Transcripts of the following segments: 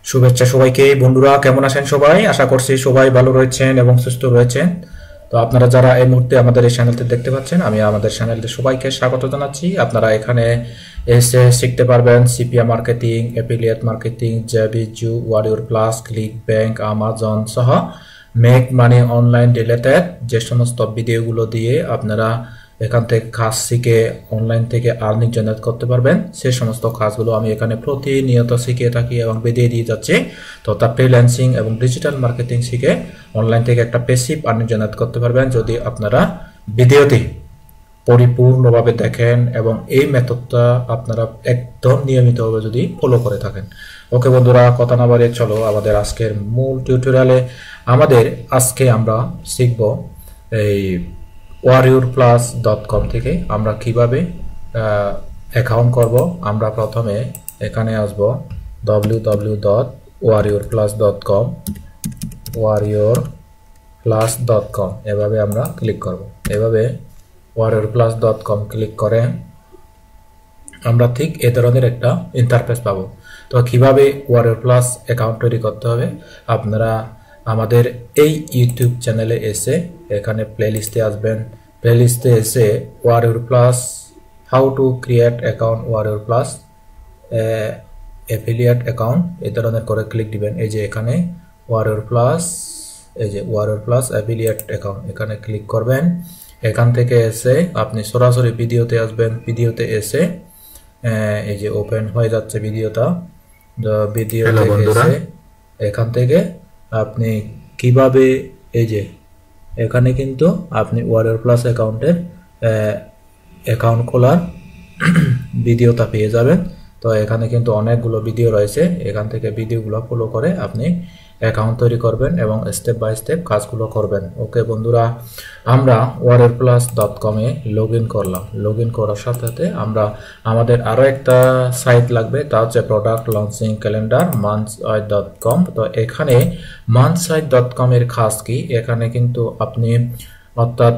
শুভেচ্ছা সবাইকে। বন্ধুরা কেমন আছেন সবাই? আশা করছি সবাই ভালো রয়েছেন এবং সুস্থ রয়েছেন। তো আপনারা যারা এই মুহূর্তে আমাদের এই চ্যানেলটি দেখতে পাচ্ছেন, আমি আমাদের চ্যানেলটি সবাইকে স্বাগত জানাচ্ছি। আপনারা এখানে এসে শিখতে পারবেন সিপিএ মার্কেটিং, অ্যাফিলিয়েট মার্কেটিং, জেবিজু, Warrior Plus, ClickBank, Amazon সহ মেক মানি অনলাইন রিলেটেড যে সমস্ত ভিডিওগুলো দিয়ে আপনারা এখান থেকে কাজ শিখে অনলাইন থেকে আর্নিং জেনারেট করতে পারবেন। সেই সমস্ত কাজগুলো আমি এখানে প্রতিনিয়ত শিখিয়ে থাকি এবং ভিডিও দিয়ে যাচ্ছি। তো তা ফ্রিল্যান্সিং এবং ডিজিটাল মার্কেটিং শিখে অনলাইন থেকে একটা প্যাসিভ আর্নিং জেনারেট করতে পারবেন যদি আপনারা ভিডিওটি পরিপূর্ণভাবে দেখেন এবং এই মেথডটা আপনারা একদম নিয়মিতভাবে যদি ফলো করে থাকেন। ওকে বন্ধুরা, কথা না বাড়িয়ে চলো আমাদের আজকের মূল টিউটোরিয়ালে। আজকে আমরা শিখব এই warriorplus.com থেকে আমরা কিভাবে অ্যাকাউন্ট করব। আমরা প্রথমে এখানে আসব www.warriorplus.com, warriorplus.com এভাবে আমরা ক্লিক করব। এভাবে warriorplus.com ক্লিক করে আমরা ঠিক এই ধরনের একটা ইন্টারফেস পাবো। তো কিভাবে ওয়ারিয়র প্লাস অ্যাকাউন্ট তৈরি করতে হবে, আপনারা আমাদের এই ইউটিউব চ্যানেলে এসে এখানে প্লেলিস্টে আসবেন। প্লেলিস্টে এসে Warrior Plus how to create account Warrior Plus affiliate account এই ধরনের করে ক্লিক দিবেন। এই যে এখানে ওয়ারিয়র প্লাস, এই যে ওয়ারিয়র প্লাস অ্যাফিলিয়েট অ্যাকাউন্ট এখানে ক্লিক করবেন। এখান থেকে এসে আপনি সরাসরি ভিডিওতে আসবেন। ভিডিওতে এসে এই যে ওপেন হয়ে যাচ্ছে ভিডিওটা। ভিডিওতে এসে এখান থেকে আপনি কিভাবে, এই যে এখানে কিন্তু আপনি ওয়ারিয়র প্লাস অ্যাকাউন্টের অ্যাকাউন্ট খোলার ভিডিওটা পেয়ে যাবেন। তো এখানে কিন্তু অনেকগুলো ভিডিও রয়েছে, এখান থেকে ভিডিওগুলো ফলো করে আপনি অ্যাকাউন্ট তৈরি করবেন এবং স্টেপ বাই স্টেপ কাজগুলো করবেন। ওকে বন্ধুরা, আমরা warriorplus.com এ লগ ইন করলাম। লগ ইন করার সাথে সাথে আমাদের আরও একটা সাইট লাগবে, তা হচ্ছে প্রোডাক্ট লঞ্চিং ক্যালেন্ডার monthsite.com। তো এখানে monthsite.com এর কাজ কি, এখানে কিন্তু আপনি অর্থাৎ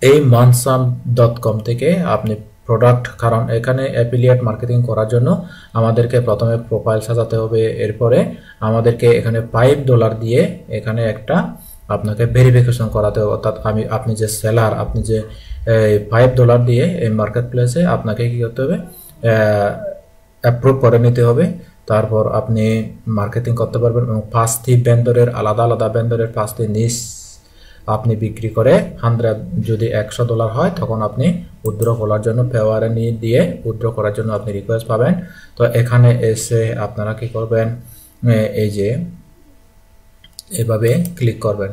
এই monthsite.com থেকে আপনি প্রোডাক্ট, কারণ এখানে অ্যাফিলিয়েট মার্কেটিং করার জন্য আমাদেরকে প্রথমে প্রোফাইল সাজাতে হবে। এরপরে আমাদেরকে এখানে $5 দিয়ে এখানে একটা আপনাকে ভেরিফিকেশন করাতে হবে। অর্থাৎ আপনি যে সেলার, আপনি যে $5 দিয়ে এই মার্কেট প্লেসে আপনাকে কি করতে হবে, অ্যাপ্রুভ করে নিতে হবে। তারপর আপনি মার্কেটিং করতে পারবেন এবং 5টি ভেন্ডরের আলাদা আলাদা ভেন্ডরের 5টি নিশ আপনি বিক্রি করে 100, যদি $100 হয় তখন আপনি উইথড্র করার জন্য ফেওয়ারে নিয়ে দিয়ে উইথড্র করার জন্য আপনি রিকোয়েস্ট পাবেন। তো এখানে এসে আপনারা কি করবেন, এই যে এভাবে ক্লিক করবেন।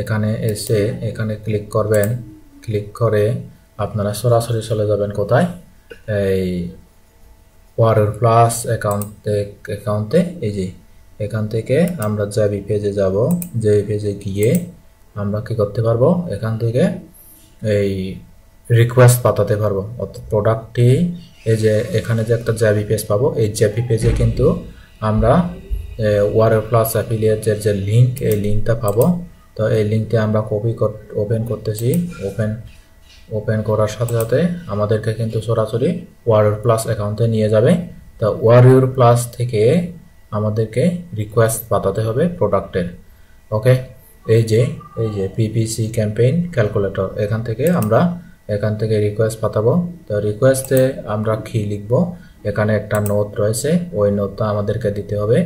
এখানে এসে এখানে ক্লিক করবেন। ক্লিক করে আপনারা সরাসরি চলে যাবেন কোথায়, এই ওয়ারিয়র প্লাস অ্যাকাউন্টে। এই যে এখান থেকে আমরা জেবি পেজে যাব। জেবি পেজে গিয়ে আমরা কি করতে পারবো, এখান থেকে এই রিকোয়েস্ট পাঠাতে পারবো। অর্থাৎ প্রোডাক্টটি, এই যে এখানে যে একটা জেবি পেজ পাবো, এই জেবি পেজে কিন্তু আমরা ওয়ারিয়র প্লাস অ্যাফিলিয়েটের যে লিঙ্ক, এই লিঙ্কটা পাবো। তো এই লিঙ্কটা আমরা ওপেন করতেছি। ওপেন করার সাথে সাথে আমাদেরকে কিন্তু সরাসরি ওয়ারিয়র প্লাস অ্যাকাউন্টে নিয়ে যাবে। তো ওয়ারিয়র প্লাস থেকে আমাদেরকে রিকোয়েস্ট পাঠাতে হবে প্রোডাক্টের। ওকে, এই যে পিপিসি ক্যাম্পেইন ক্যালকুলেটর, এখান থেকে রিকোয়েস্ট পাঠাবো। তো রিকোয়েস্টে আমরা কি লিখবো, এখানে একটা নোট রয়েছে, ওই নোটটা আমাদেরকে দিতে হবে।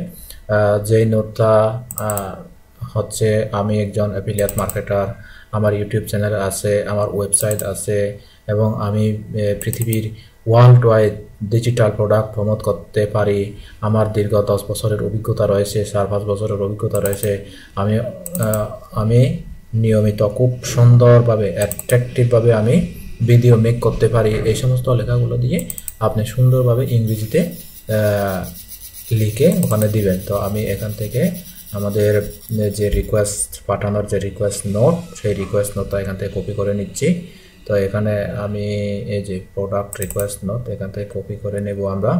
যেই নোটটা হচ্ছে, আমি একজন অ্যাফিলিয়েট মার্কেটার, আমার ইউটিউব চ্যানেল আছে, আমার ওয়েবসাইট আছে এবং আমি পৃথিবীর world wide digital product promote করতে পারি। আমার দীর্ঘ 10 বছরের অভিজ্ঞতা রয়েছে, 4-5 বছরের অভিজ্ঞতা রয়েছে। আমি নিয়মিত খুব সুন্দরভাবে অ্যাট্রাকটিভভাবে আমি ভিডিও মেক করতে পারি। এই সমস্ত লেখাগুলো দিয়ে আপনি সুন্দরভাবে ইংরেজিতে লিখে ওখানে দিবেন। তো আমি এখান থেকে আমাদের যে রিকোয়েস্ট পাঠানোর যে রিকোয়েস্ট নোট, সেই রিকোয়েস্ট নোটটা এখান থেকে কপি করে নিচ্ছি। তো এখানে আমি এই যে প্রোডাক্ট রিকোয়েস্ট নোট এখান থেকে কপি করে নেব আমরা।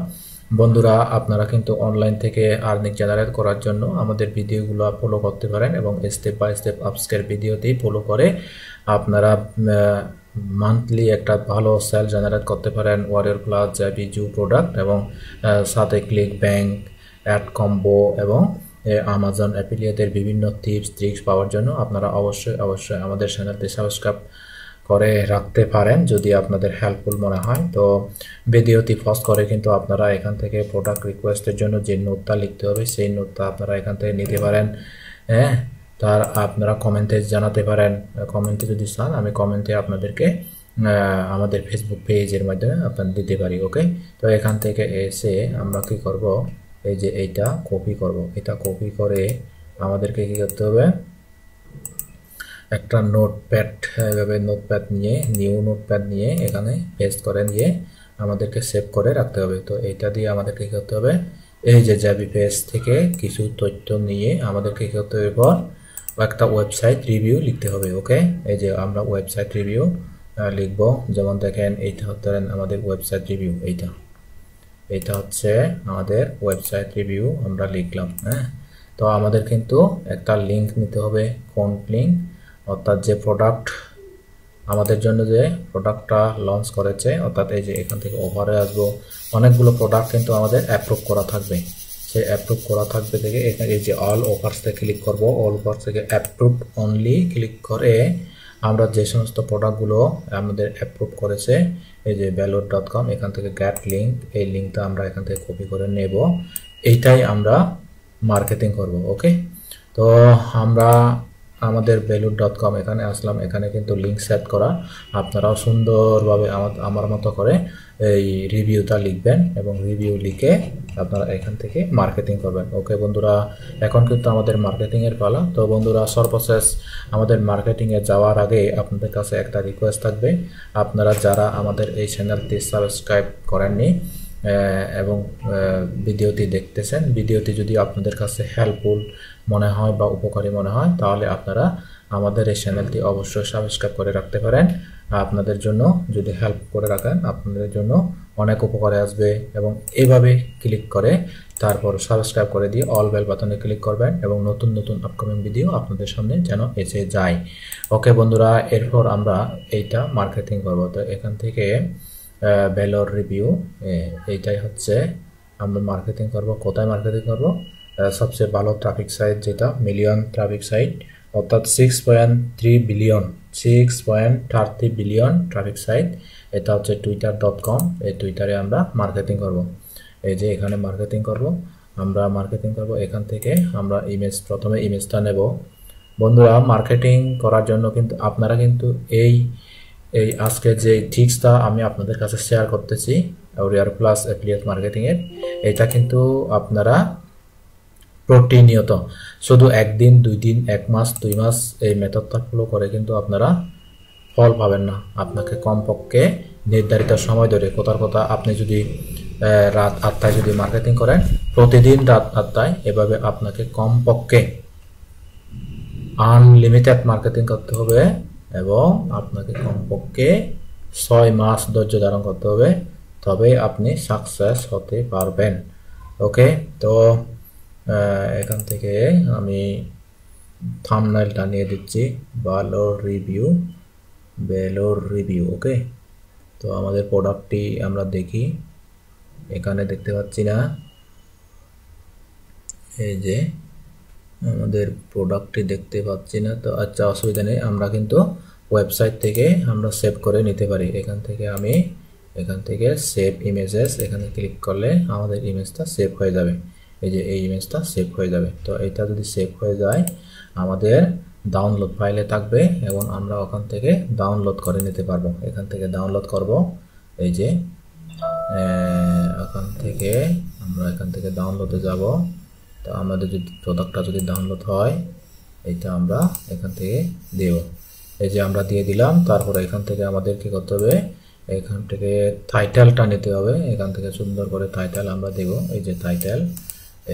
বন্ধুরা, আপনারা কিন্তু অনলাইন থেকে আর্নিং জেনারেট করার জন্য আমাদের ভিডিওগুলো ফলো করতে পারেন এবং স্টেপ বাই স্টেপ আজকের ভিডিওতেই ফলো করে আপনারা মান্থলি একটা ভালো সেল জেনারেট করতে পারেন ওয়ারিয়র প্লাস, জেবিজু প্রোডাক্ট এবং সাথে ক্লিক ব্যাংক অ্যাড কম্বো এবং আমাজন অ্যাফিলিয়েটের বিভিন্ন টিপস ট্রিক্স পাওয়ার জন্য আপনারা অবশ্যই আমাদের চ্যানেলটি সাবস্ক্রাইব করে রাখতে পারেন যদি আপনাদের হেল্পফুল মনে হয়। তো ভিডিওটি পজ করে কিন্তু আপনারা এখান থেকে প্রোডাক্ট রিকোয়েস্টের জন্য যে নোটটা লিখতে হবে সেই নোটটা আপনারা এখান থেকে নিতে পারেন। হ্যাঁ, তার আপনারা কমেন্টে জানাতে পারেন। কমেন্টে যদি চান আমি কমেন্টে আপনাদেরকে আমাদের ফেসবুক পেজের মাধ্যমে আপনাদের দিতে পারি। ওকে, তো এখান থেকে এসে আমরা কি করব, এই যে এইটা কপি করব। এটা কপি করে আমাদেরকে কি করতে হবে, একটা নোটপ্যাড, এভাবে নোটপ্যাড নিয়ে নিউ নোটপ্যাড নিয়ে এখানে পেস্ট করে নিয়ে আমাদেরকে সেভ করে রাখতে হবে। তো এইটা দিয়ে আমাদেরকে কি করতে হবে, এই যে জাবি পেজ থেকে কিছু তথ্য নিয়ে আমাদেরকে কি করতে হবে, একটা ওয়েবসাইট রিভিউ লিখতে হবে। ওকে, এই যে আমরা ওয়েবসাইট রিভিউ লিখব। যেমন দেখেন এইটা হচ্ছে আমাদের ওয়েবসাইট রিভিউ, এইটা হচ্ছে আমাদের ওয়েবসাইট রিভিউ আমরা লিখলাম। হ্যাঁ, তো আমাদের কিন্তু একটা লিঙ্ক নিতে হবে, ফন্ট লিঙ্ক, অর্থাৎ যে প্রোডাক্ট আমাদের জন্য যে প্রোডাক্টটা লঞ্চ করেছে, অর্থাৎ এই যে এখান থেকে অফারে আসবো, অনেকগুলো প্রোডাক্ট কিন্তু আমাদের অ্যাপ্রুভ করা থাকবে। সেই অ্যাপ্রুভ করা থাকবে থেকে এখানে এই যে অল অফার্সে ক্লিক করব। অল অফার্স থেকে অ্যাপ্রুভ অনলি ক্লিক করে আমরা যে সমস্ত প্রোডাক্টগুলো আমাদের অ্যাপ্রুভ করেছে, এই যে valor.com, এখান থেকে গেট লিঙ্ক, এই লিঙ্কটা আমরা এখান থেকে কপি করে নেব। এইটাই আমরা মার্কেটিং করব। ওকে, তো আমরা আমাদের valor.com এখানে আসলাম। এখানে কিন্তু লিঙ্ক সেট করা, আপনারাও সুন্দরভাবে আমার মতো করে এই রিভিউটা লিখবেন এবং রিভিউ লিখে আপনারা এখান থেকে মার্কেটিং করবেন। ওকে বন্ধুরা, এখন কিন্তু আমাদের মার্কেটিংয়ের পালা। তো বন্ধুরা, সর্বশেষ আমাদের মার্কেটিংয়ে যাওয়ার আগে আপনাদের কাছে একটা রিকোয়েস্ট থাকবে, আপনারা যারা আমাদের এই চ্যানেলটি সাবস্ক্রাইব করেননি এবং ভিডিওটি দেখতেছেন, ভিডিওটি যদি আপনাদের কাছে হেল্পফুল মনে হয় বা উপকারী মনে হয়, তাহলে আপনারা আমাদের এই চ্যানেলটি অবশ্যই সাবস্ক্রাইব করে রাখতে পারেন। আপনাদের জন্য যদি হেল্প করে রাখেন, আপনাদের জন্য অনেক উপকারে আসবে। এবং এইভাবে ক্লিক করে তারপর সাবস্ক্রাইব করে দিয়ে অল বেল বাটনে ক্লিক করবেন এবং নতুন নতুন আপকামিং ভিডিও আপনাদের সামনে যেন এসে যায়। ওকে বন্ধুরা, এরপর আমরা এইটা মার্কেটিং করব। তো এখান থেকে ভ্যালোর রিভিউ, এইটাই হচ্ছে আমরা মার্কেটিং করব। কোথায় মার্কেটিং করব, সবচেয়ে ভালো ট্রাফিক সাইট যেটা মিলিয়ন ট্রাফিক সাইট, অর্থাৎ 6.30 বিলিয়ন ট্রাফিক সাইট, এটা হচ্ছে twitter.com। এই টুইটারে আমরা মার্কেটিং করব। এই যে এখানে মার্কেটিং করব, আমরা মার্কেটিং করব। এখান থেকে আমরা প্রথমে ইমেজটা নেব। বন্ধুরা, মার্কেটিং করার জন্য কিন্তু আপনারা কিন্তু এই আজকে যে টিপসটা আমি আপনাদের কাছে শেয়ার করতেছি Warrior Plus অ্যাফিলিয়েট মার্কেটিংয়ের, এটা কিন্তু আপনারা প্রতিনিয়ত, শুধু একদিন, 2 দিন, 1 মাস, 2 মাস এই মেথডটা ফলো করে কিন্তু আপনারা ফল পাবেন না। আপনাকে কমপক্ষে নির্ধারিত সময় ধরে, কথার কথা, আপনি যদি রাত 8টায় যদি মার্কেটিং করেন, প্রতিদিন রাত 8টায়, এভাবে আপনাকে কমপক্ষে আনলিমিটেড মার্কেটিং করতে হবে এবং আপনাকে কমপক্ষে 6 মাস ধৈর্য ধারণ করতে হবে, তবে আপনি সাকসেস হতে পারবেন। ওকে, তো এখান থেকে আমি থাম্বনেলটা নিয়ে দিচ্ছি, ভ্যালোর রিভিউ। ওকে, তো আমাদের প্রোডাক্টটি আমরা দেখি, এখানে দেখতে পাচ্ছি না, এই যে আমাদের প্রোডাক্টটি দেখতে পাচ্ছি না। তো আচ্ছা, অসুবিধা নেই, আমরা কিন্তু ওয়েবসাইট থেকে আমরা সেভ করে নিতে পারি। এখান থেকে সেভ ইমেজেস, এখানে ক্লিক করলে আমাদের ইমেজটা সেভ হয়ে যাবে। এই যে এই ইমেজটা সেভ হয়ে যাবে। তো এটা যদি সেভ হয়ে যায় আমাদের ডাউনলোড ফাইলে থাকবে এবং আমরা ওখান থেকে ডাউনলোড করে নিতে পারবো। এখান থেকে ডাউনলোড করব, এই যে এখান থেকে ডাউনলোডে যাব। তো আমাদের যদি প্রোডাক্টটা যদি ডাউনলোড হয়, এটা আমরা এখান থেকে দেব। এই যে আমরা দিয়ে দিলাম। তারপরে এখান থেকে আমাদের কি করতে হবে, এখান থেকে টাইটেলটা নিতে হবে। এখান থেকে সুন্দর করে টাইটেল আমরা দেব। এই যে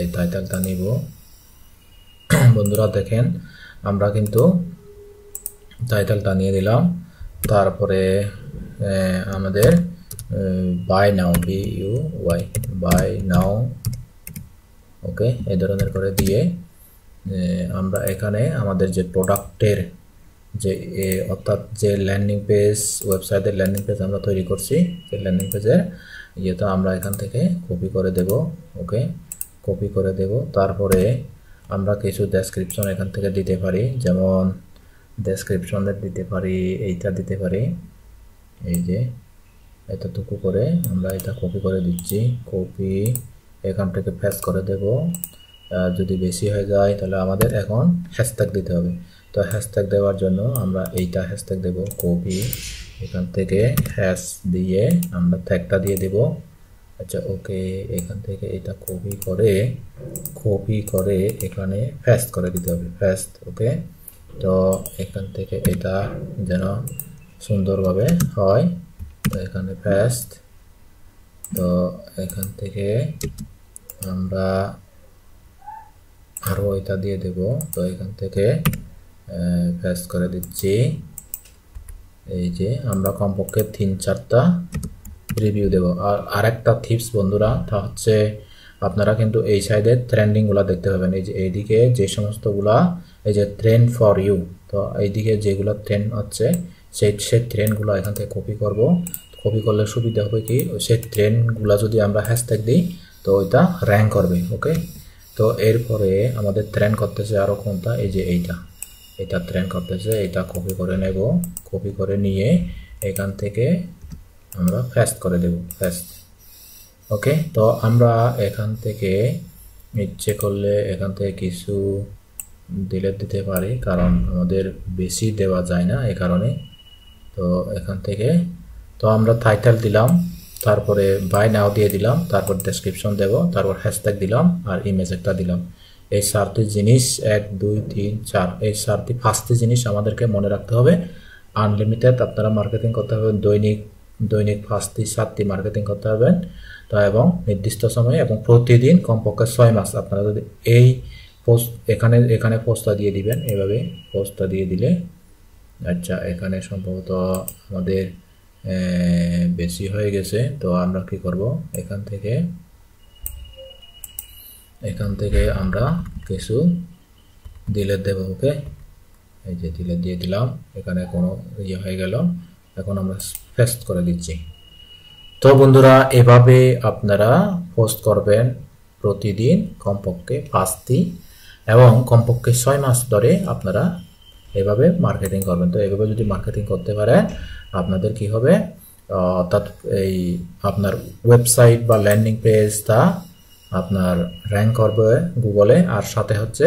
এই টাইটেলটা নিব। বন্ধুরা দেখেন, আমরা কিন্তু টাইটেলটা নিয়ে দিলাম। তারপরে আমাদের বাই নাও, বাই নাও, ওকে, এই ধরনের করে দিয়ে আমরা এখানে আমাদের যে প্রোডাক্টের যে অর্থাৎ যে ল্যান্ডিং পেজ, ওয়েবসাইটের ল্যান্ডিং পেজ আমরা তৈরি করছি, সেই ল্যান্ডিং পেজের ইয়েটা আমরা এখান থেকে কপি করে দেব। ওকে, কপি করে দেব। তারপরে আমরা কিছু ডেসক্রিপশন এখান থেকে দিতে পারি, যেমন ডেসক্রিপশনের দিতে পারি, এইটা দিতে পারি, এই যে এতটুকু করে আমরা এটা কপি করে দিচ্ছি। কপি এখান থেকে পেস্ট করে দেব। যদি বেশি হয়ে যায় তাহলে আমাদের এখন হ্যাশট্যাগ দিতে হবে। তো হ্যাশট্যাগ দেওয়ার জন্য আমরা এইটা হ্যাশট্যাগ দেব, কপি এখান থেকে হ্যাশ দিয়ে আমরা ট্যাগটা দিয়ে দেব। আচ্ছা ওকে, এখান থেকে এটা কপি করে এখানে পেস্ট করে দিতে হবে, পেস্ট। ওকে, তো এখান থেকে এটা যেন সুন্দরভাবে হয়, তো এখানে পেস্ট। তো এখান থেকে আমরা আরও এটা দিয়ে দেব। তো এখান থেকে পেস্ট করে দিচ্ছি। এই যে আমরা কমপক্ষে 3-4টা রিভিউ দেব। আর আরেকটা টিপস বন্ধুরা, তা হচ্ছে আপনারা কিন্তু এই সাইডে ট্রেন্ডিংগুলো দেখতে পাবেন। এই যে এইদিকে যে সমস্তগুলা, এই যে ট্রেন্ড ফর ইউ, তো এইদিকে যেগুলো ট্রেন্ড হচ্ছে সেই ট্রেন্ডগুলো এখান থেকে কপি করব। কপি করলে সুবিধা হবে কি, সেই ট্রেন্ডগুলো যদি আমরা হ্যাশট্যাগ দিই তো ওইটা র্যাঙ্ক করবে। ওকে, তো এরপরে আমাদের ট্রেন্ড করতেছে আরও কোনটা, এই যে এটা ট্রেন্ড করতেছে, এটা কপি করে নেব। কপি করে নিয়ে এখান থেকে আমরা পেস্ট করে দেব, পেস্ট। ওকে, তো আমরা এখান থেকে ইচ্ছে করলে এখান থেকে কিছু ডিলিট দিতে পারি, কারণ আমাদের বেশি দেওয়া যায় না এই কারণে। তো এখান থেকে তো আমরা টাইটেল দিলাম, তারপরে বাই নাও দিয়ে দিলাম, তারপর ডেসক্রিপশন দেব, তারপর হ্যাশট্যাগ দিলাম আর ইমেজ একটা দিলাম। এই 4টি জিনিস 1 2 3 4, এই 4টি 5টি জিনিস আমাদেরকে মনে রাখতে হবে। আনলিমিটেড আপনারা মার্কেটিং করতে হবে, দৈনিক 5টি 7টি মার্কেটিং করতে হবেন। তো এবং নির্দিষ্ট সময়ে এবং প্রতিদিন কমপক্ষে 6 মাস আপনারা যদি এই পোস্ট এখানে পোস্টটা দিয়ে দিবেন, এভাবে পোস্টটা দিয়ে দিলে, আচ্ছা এখানে সম্ভবত আমাদের বেশি হয়ে গেছে। তো আমরা কি করব, এখান থেকে আমরা কিছু ডিলিট দেব। ওকে, এই যে ডিলিট দিয়ে দিলাম, এখানে কোনো ইয়ে হয়ে গেল। এখন আমরা পেস্ট করে দিচ্ছি। তো বন্ধুরা, এভাবে আপনারা পোস্ট করবেন প্রতিদিন কমপক্ষে 5টি এবং কমপক্ষে 6 মাস ধরে আপনারা এভাবে মার্কেটিং করবেন। তো এভাবে যদি মার্কেটিং করতে পারেন আপনাদের কি হবে, অর্থাৎ এই আপনার ওয়েবসাইট বা ল্যান্ডিং পেজটা আপনার র্যাঙ্ক করবে গুগলে, আর সাথে হচ্ছে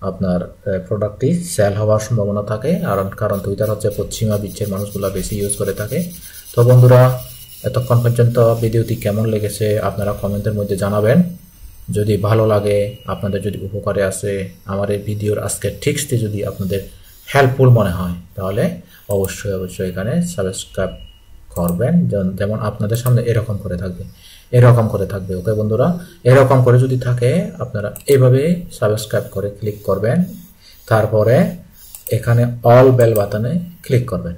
আপনার প্রোডাক্টটি সেল হওয়ার সম্ভাবনা থাকে। কারণ টুইটার হচ্ছে পশ্চিমা বিশ্বের মানুষগুলো বেশি ইউজ করে থাকে। তো বন্ধুরা, এতক্ষণ পর্যন্ত ভিডিওটি কেমন লেগেছে আপনারা কমেন্টের মধ্যে জানাবেন। যদি ভালো লাগে, আপনাদের যদি উপকারে আসে, আমার এই ভিডিওর আজকের টিপসটি যদি আপনাদের হেল্পফুল মনে হয়, তাহলে অবশ্যই এখানে সাবস্ক্রাইব করবেন। যেমন আপনাদের সামনে এরকম করে থাকবে। ওকে বন্ধুরা, এরকম করে যদি থাকে আপনারা এভাবে সাবস্ক্রাইব করে ক্লিক করবেন, তারপরে এখানে অল বেল বাটনে ক্লিক করবেন।